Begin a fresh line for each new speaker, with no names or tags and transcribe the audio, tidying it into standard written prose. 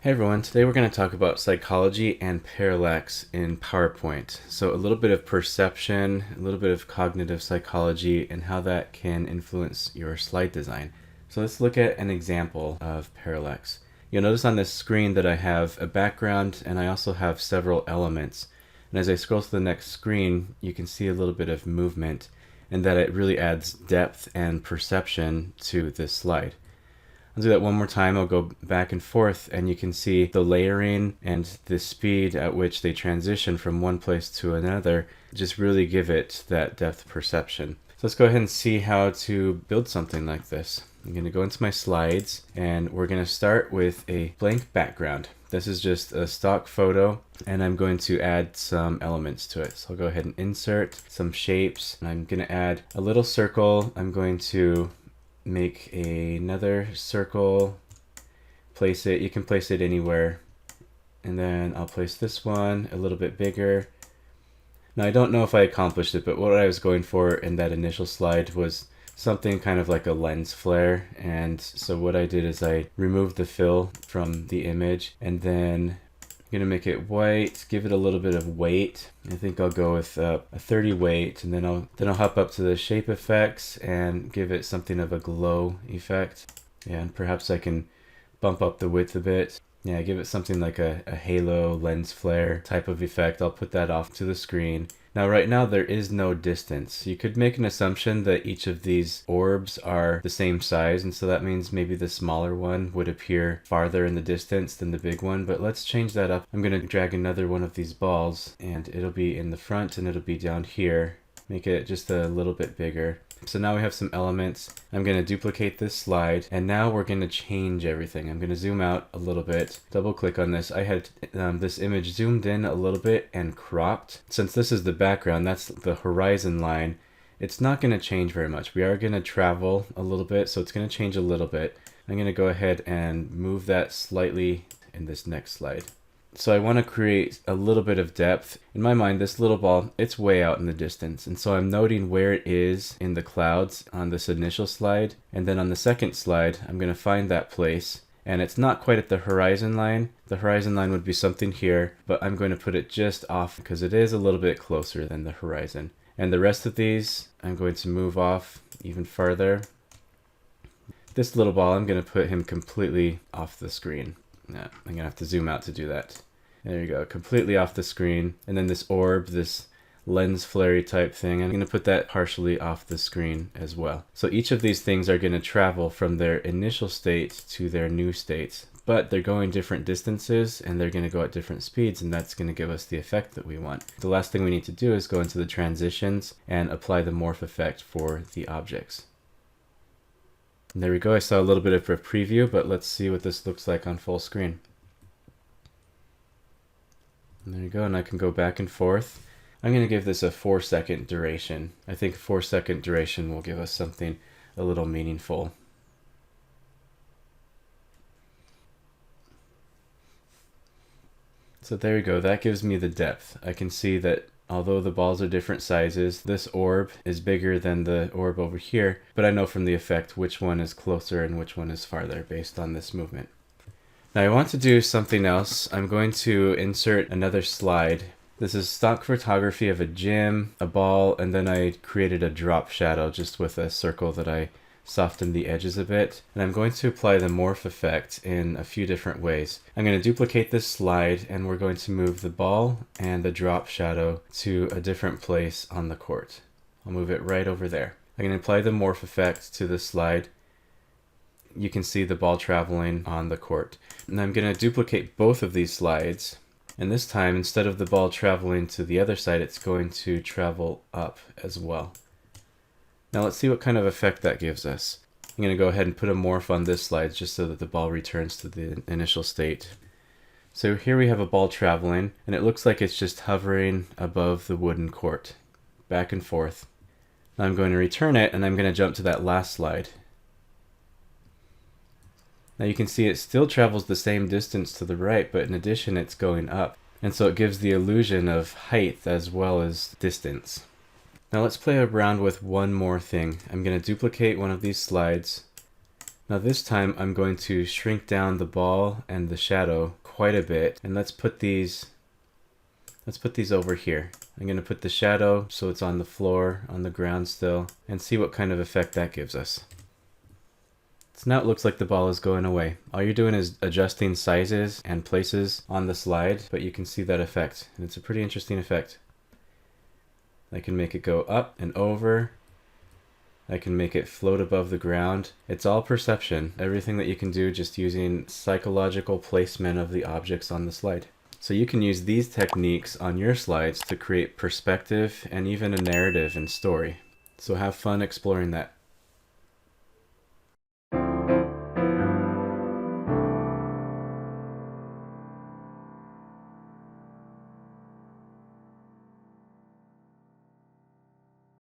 Hey everyone, today we're going to talk about psychology and parallax in PowerPoint. So a little bit of perception, a little bit of cognitive psychology, and how that can influence your slide design. So let's look at an example of parallax. You'll notice on this screen that I have a background and I also have several elements. And as I scroll to the next screen, you can see a little bit of movement and that it really adds depth and perception to this slide. I'll do that one more time. I'll go back and forth and you can see the layering and the speed at which they transition from one place to another just really give it that depth perception. So let's go ahead and see how to build something like this. I'm going to go into my slides and we're going to start with a blank background. This is just a stock photo and I'm going to add some elements to it. So I'll go ahead and insert some shapes. And I'm going to add a little circle. I'm going to make another circle, place it, you can place it anywhere, and then I'll place this one a little bit bigger. Now I don't know if I accomplished it, but what I was going for in that initial slide was something kind of like a lens flare, and so what I did is I removed the fill from the image and then I'm going to make it white, give it a little bit of weight. I think I'll go with a 30 weight, and then I'll hop up to the shape effects and give it something of a glow effect. Yeah, and perhaps I can bump up the width a bit. Yeah, give it something like a halo lens flare type of effect. I'll put that off to the screen. Now right now there is no distance. You could make an assumption that each of these orbs are the same size, and so that means maybe the smaller one would appear farther in the distance than the big one, but let's change that up. I'm going to drag another one of these balls and it'll be in the front and it'll be down here. Make it just a little bit bigger. So now we have some elements. I'm going to duplicate this slide and now we're going to change everything. I'm going to zoom out a little bit, double click on this. I had this image zoomed in a little bit and cropped. Since this is the background, that's the horizon line, it's not going to change very much. We are going to travel a little bit, so it's going to change a little bit. I'm going to go ahead and move that slightly in this next slide. So I want to create a little bit of depth. In my mind, this little ball, it's way out in the distance. And so I'm noting where it is in the clouds on this initial slide. And then on the second slide, I'm going to find that place. And it's not quite at the horizon line. The horizon line would be something here, but I'm going to put it just off because it is a little bit closer than the horizon. And the rest of these, I'm going to move off even farther. This little ball, I'm going to put him completely off the screen. Yeah, I'm going to have to zoom out to do that. There you go, completely off the screen. And then this orb, this lens flare type thing, I'm going to put that partially off the screen as well. So each of these things are going to travel from their initial state to their new states, but they're going different distances and they're going to go at different speeds, and that's going to give us the effect that we want. The last thing we need to do is go into the transitions and apply the morph effect for the objects. And there we go, I saw a little bit of a preview, but let's see what this looks like on full screen. And there you go, and I can go back and forth. I'm going to give this a 4-second duration. I think a 4-second duration will give us something a little meaningful. So there you go, that gives me the depth. I can see that although the balls are different sizes, this orb is bigger than the orb over here, but I know from the effect which one is closer and which one is farther based on this movement. Now I want to do something else. I'm going to insert another slide. This is stock photography of a gym, a ball, and then I created a drop shadow just with a circle that I softened the edges a bit. And I'm going to apply the morph effect in a few different ways. I'm going to duplicate this slide and we're going to move the ball and the drop shadow to a different place on the court. I'll move it right over there. I'm going to apply the morph effect to the slide. You can see the ball traveling on the court. And I'm going to duplicate both of these slides. And this time, instead of the ball traveling to the other side, it's going to travel up as well. Now let's see what kind of effect that gives us. I'm going to go ahead and put a morph on this slide just so that the ball returns to the initial state. So here we have a ball traveling, and it looks like it's just hovering above the wooden court, back and forth. Now I'm going to return it, and I'm going to jump to that last slide. Now you can see it still travels the same distance to the right, but in addition it's going up. And so it gives the illusion of height as well as distance. Now let's play around with one more thing. I'm going to duplicate one of these slides. Now this time I'm going to shrink down the ball and the shadow quite a bit, and let's put these over here. I'm going to put the shadow so it's on the floor, on the ground still, and see what kind of effect that gives us. So now it looks like the ball is going away. All you're doing is adjusting sizes and places on the slide, but you can see that effect, and it's a pretty interesting effect. I can make it go up and over. I can make it float above the ground. It's all perception. Everything that you can do just using psychological placement of the objects on the slide. So you can use these techniques on your slides to create perspective and even a narrative and story. So have fun exploring that.